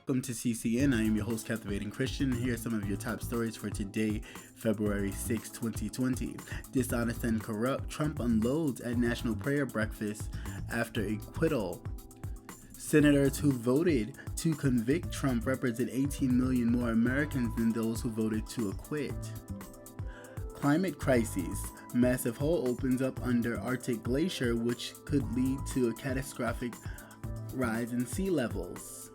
Welcome to CCN. I am your host, Captivating Christian. Here are some of your top stories for today, February 6, 2020. Dishonest and corrupt, Trump unloads at National Prayer Breakfast after acquittal. Senators who voted to convict Trump represent 18 million more Americans than those who voted to acquit. Climate crisis. Massive hole opens up under Arctic Glacier, which could lead to a catastrophic rise in sea levels.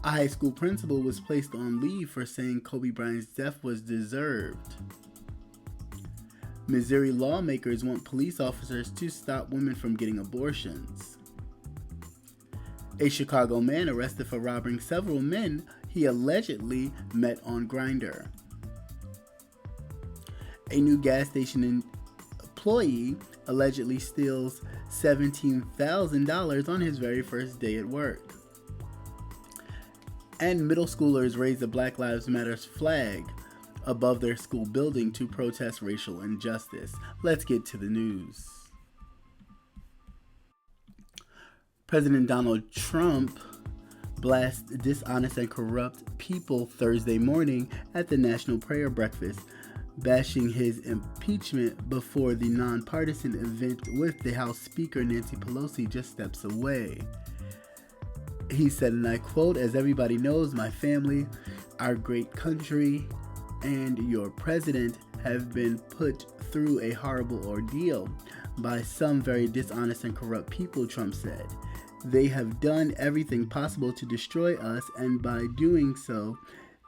A high school principal was placed on leave for saying Kobe Bryant's death was deserved. Missouri lawmakers want police officers to stop women from getting abortions. A Chicago man arrested for robbing several men he allegedly met on Grindr. A new gas station employee allegedly steals $17,000 on his very first day at work. And middle schoolers raise the Black Lives Matter flag above their school building to protest racial injustice. Let's get to the news. President Donald Trump blasts dishonest and corrupt people Thursday morning at the National Prayer Breakfast, bashing his impeachment before the nonpartisan event with the House Speaker Nancy Pelosi just steps away. He said, and I quote, "As everybody knows, my family, our great country, and your president have been put through a horrible ordeal by some very dishonest and corrupt people," Trump said. "They have done everything possible to destroy us, and by doing so,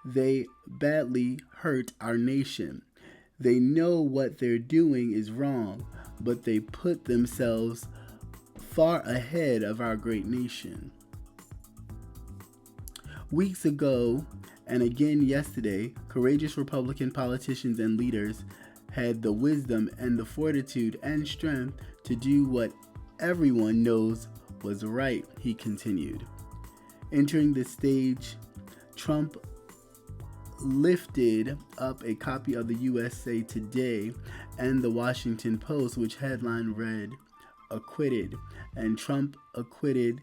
they badly hurt our nation. They know what they're doing is wrong, but they put themselves far ahead of our great nation." Weeks ago, and again yesterday, courageous Republican politicians and leaders had the wisdom and the fortitude and strength to do what everyone knows was right, he continued. Entering the stage, Trump lifted up a copy of the USA Today and the Washington Post, which headline read, "Acquitted," and Trump acquitted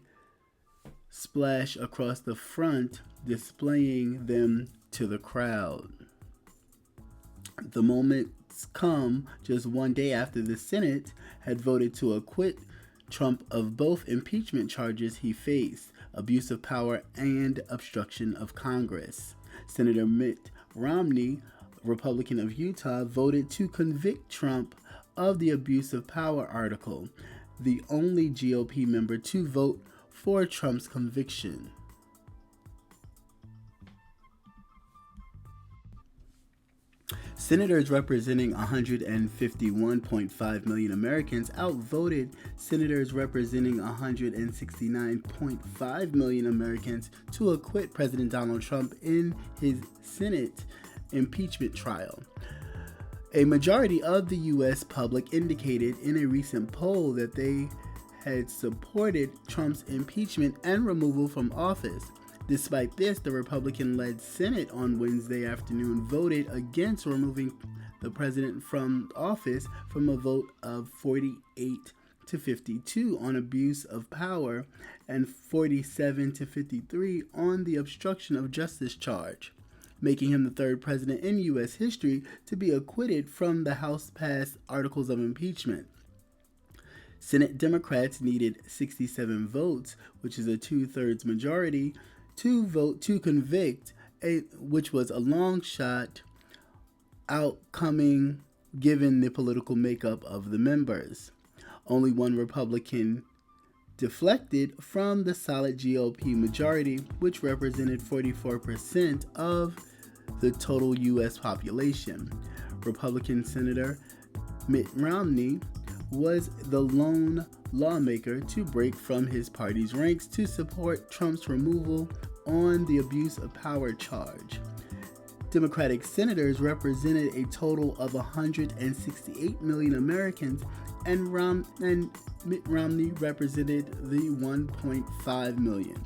splash across the front, displaying them to the crowd. The moment's come just one day after the Senate had voted to acquit Trump of both impeachment charges he faced, abuse of power and obstruction of Congress. Senator Mitt Romney, Republican of Utah, voted to convict Trump of the abuse of power article, the only GOP member to vote for Trump's conviction. Senators representing 151.5 million Americans outvoted senators representing 169.5 million Americans to acquit President Donald Trump in his Senate impeachment trial. A majority of the U.S. public indicated in a recent poll that they had supported Trump's impeachment and removal from office. Despite this, the Republican-led Senate on Wednesday afternoon voted against removing the president from office from a vote of 48 to 52 on abuse of power and 47 to 53 on the obstruction of justice charge, making him the third president in U.S. history to be acquitted from the House-passed articles of impeachment. Senate Democrats needed 67 votes, which is a two-thirds majority, to vote to convict, which was a long shot outcoming given the political makeup of the members. Only one Republican deflected from the solid GOP majority, which represented 44% of the total U.S. population. Republican Senator Mitt Romney was the lone lawmaker to break from his party's ranks to support Trump's removal on the abuse of power charge. Democratic senators represented a total of 168 million Americans, and Mitt Romney represented the 1.5 million,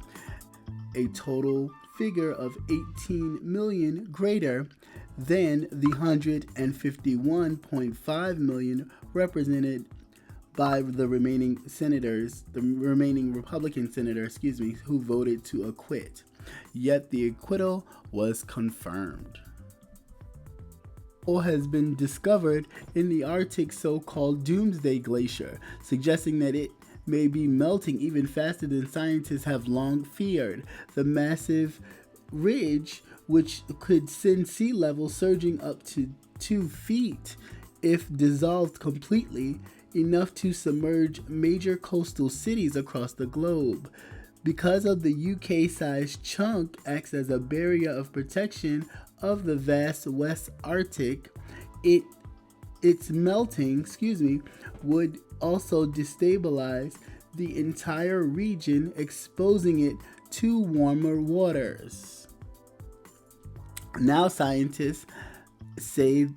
a total figure of 18 million greater than the 151.5 million represented by the remaining Republican senators, who voted to acquit. Yet the acquittal was confirmed. Has been discovered in the Arctic so-called Doomsday Glacier, suggesting that it may be melting even faster than scientists have long feared. The massive ridge, which could send sea level surging up to 2 feet if dissolved completely, enough to submerge major coastal cities across the globe. Because of the UK-sized chunk acts as a barrier of protection of the vast West Arctic, its melting, would also destabilize the entire region, exposing it to warmer waters. Now scientists say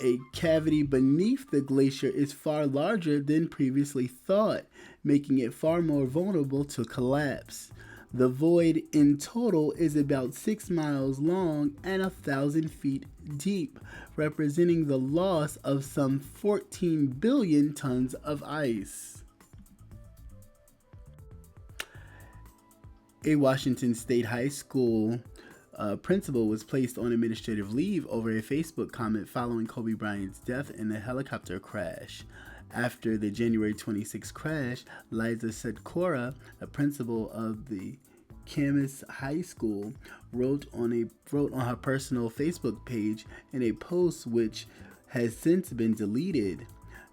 a cavity beneath the glacier is far larger than previously thought, making it far more vulnerable to collapse. The void in total is about 6 miles long and 1,000 feet deep, representing the loss of some 14 billion tons of ice. A Washington State high school principal was placed on administrative leave over a Facebook comment following Kobe Bryant's death in a helicopter crash. After the January 26 crash, Liza Sedcora, a principal of the Camas High School, wrote on her personal Facebook page in a post which has since been deleted.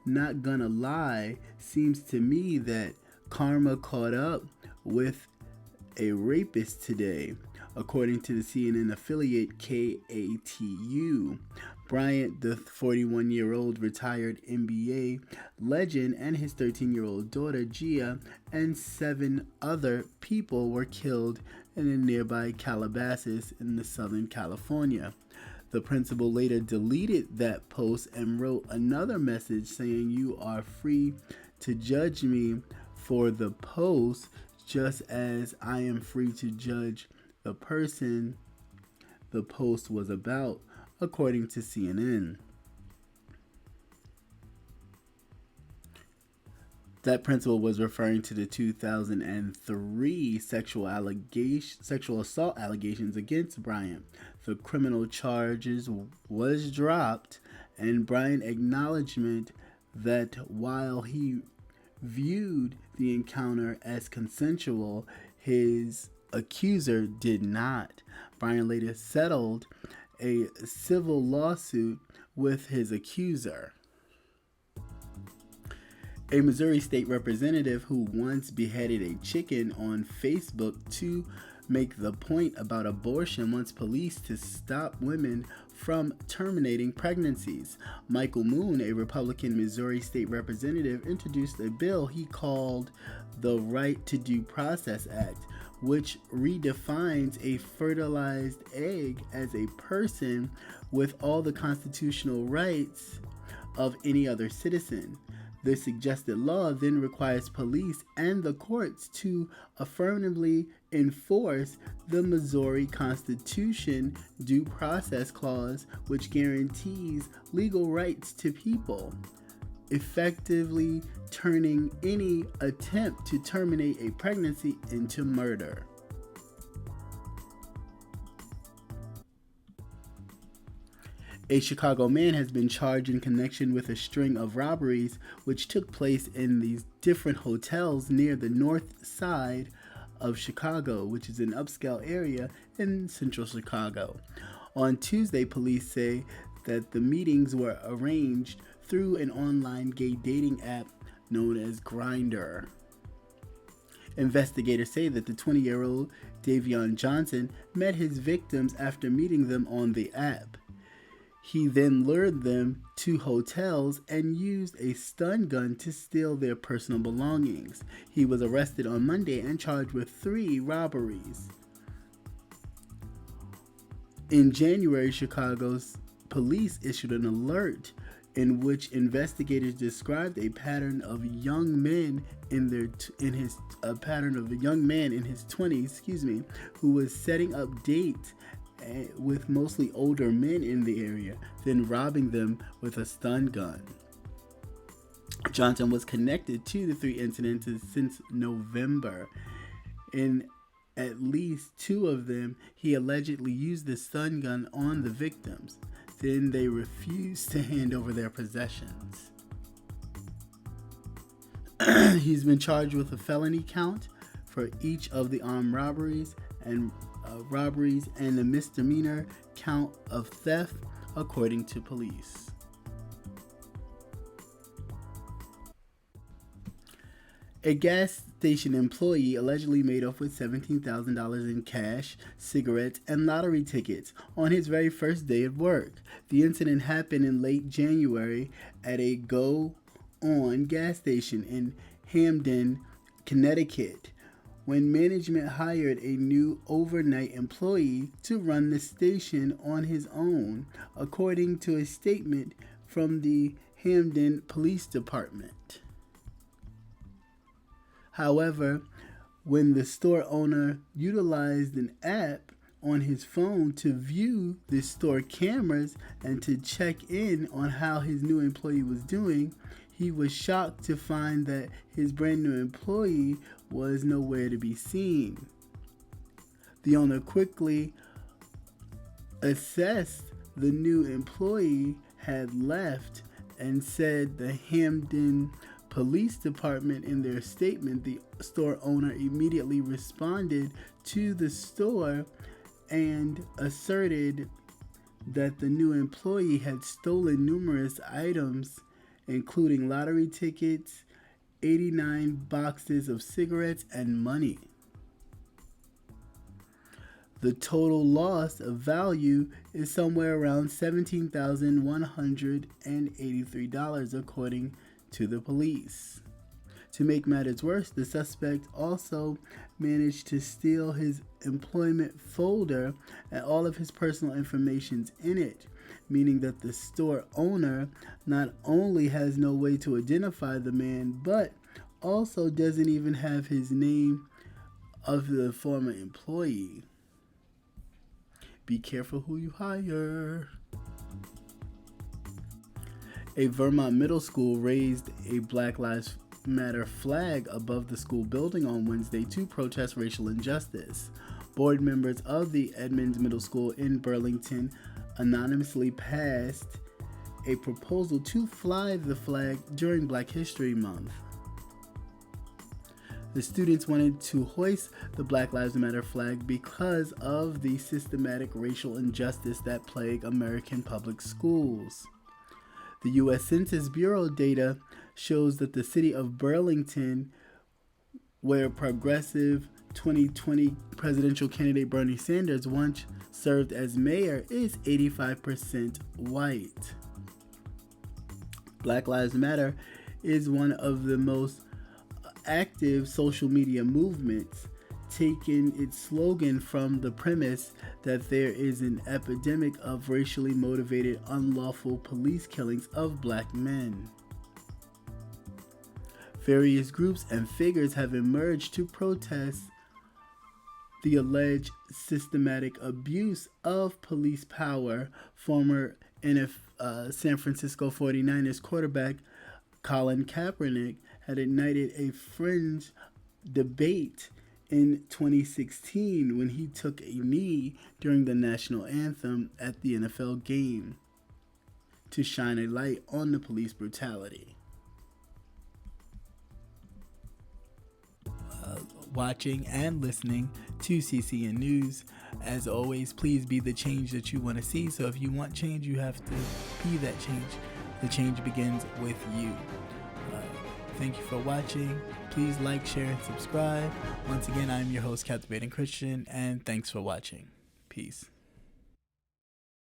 Not gonna lie, seems to me that karma caught up with a rapist today, according to the CNN affiliate KATU. Bryant, the 41-year-old retired NBA legend, and his 13-year-old daughter, Gia, and 7 other people were killed in a nearby Calabasas in Southern California. The principal later deleted that post and wrote another message saying, "You are free to judge me for the post, just as I am free to judge the person the post was about," according to CNN. That principal was referring to the 2003 sexual assault allegations against Bryant. The criminal charges was dropped, and Bryant acknowledged that while he viewed the encounter as consensual, his accuser did not. Bryant later settled a civil lawsuit with his accuser. A Missouri state representative who once beheaded a chicken on Facebook to make the point about abortion wants police to stop women from terminating pregnancies. Michael Moon, a Republican Missouri state representative, introduced a bill he called the Right to Due Process Act, which redefines a fertilized egg as a person with all the constitutional rights of any other citizen. The suggested law then requires police and the courts to affirmatively enforce the Missouri Constitution Due Process Clause, which guarantees legal rights to people, effectively turning any attempt to terminate a pregnancy into murder. A Chicago man has been charged in connection with a string of robberies which took place in these different hotels near the north side of Chicago, which is an upscale area in central Chicago. On Tuesday, police say that the meetings were arranged through an online gay dating app known as Grindr. Investigators say that the 20-year-old Davion Johnson met his victims after meeting them on the app. He then lured them to hotels and used a stun gun to steal their personal belongings. He was arrested on Monday and charged with 3 robberies. In January, Chicago's police issued an alert in which investigators described a pattern of young men in his 20s, who was setting up dates with mostly older men in the area, then robbing them with a stun gun. Johnson was connected to the three incidents since November. In at least two of them, he allegedly used the stun gun on the victims. Then they refused to hand over their possessions. He's been charged with a felony count for each of the armed robberies and the misdemeanor count of theft, according to police. A gas station employee allegedly made off with $17,000 in cash, cigarettes, and lottery tickets on his very first day of work. The incident happened in late January at a Go-On gas station in Hamden, Connecticut, when management hired a new overnight employee to run the station on his own, according to a statement from the Hamden Police Department. However, when the store owner utilized an app on his phone to view the store cameras and to check in on how his new employee was doing, he was shocked to find that his brand new employee was nowhere to be seen. The owner quickly assessed the new employee had left and said the Hamden Police Department, in their statement, the store owner immediately responded to the store and asserted that the new employee had stolen numerous items, including lottery tickets, 89 boxes of cigarettes, and money. The total loss of value is somewhere around $17,183, according to the police. To make matters worse, the suspect also managed to steal his employment folder and all of his personal information in it, meaning that the store owner not only has no way to identify the man, but also doesn't even have his name of the former employee. Be careful who you hire. A Vermont middle school raised a Black Lives Matter flag above the school building on Wednesday to protest racial injustice. Board members of the Edmonds Middle School in Burlington anonymously passed a proposal to fly the flag during Black History Month. The students wanted to hoist the Black Lives Matter flag because of the systematic racial injustice that plague American public schools. The U.S. Census Bureau data shows that the city of Burlington, where progressive 2020 presidential candidate Bernie Sanders once served as mayor, is 85% white. Black Lives Matter is one of the most active social media movements, taking its slogan from the premise that there is an epidemic of racially motivated unlawful police killings of black men. Various groups and figures have emerged to protest the alleged systematic abuse of police power. Former San Francisco 49ers quarterback Colin Kaepernick had ignited a fringe debate in 2016 when he took a knee during the national anthem at the NFL game to shine a light on the police brutality. Watching and listening to CCN News. As always, please be the change that you want to see. So if you want change, you have to be that change. The change begins with you. Thank you for watching. Please like, share, and subscribe. Once again, I'm your host, Captivating Christian, and thanks for watching. Peace.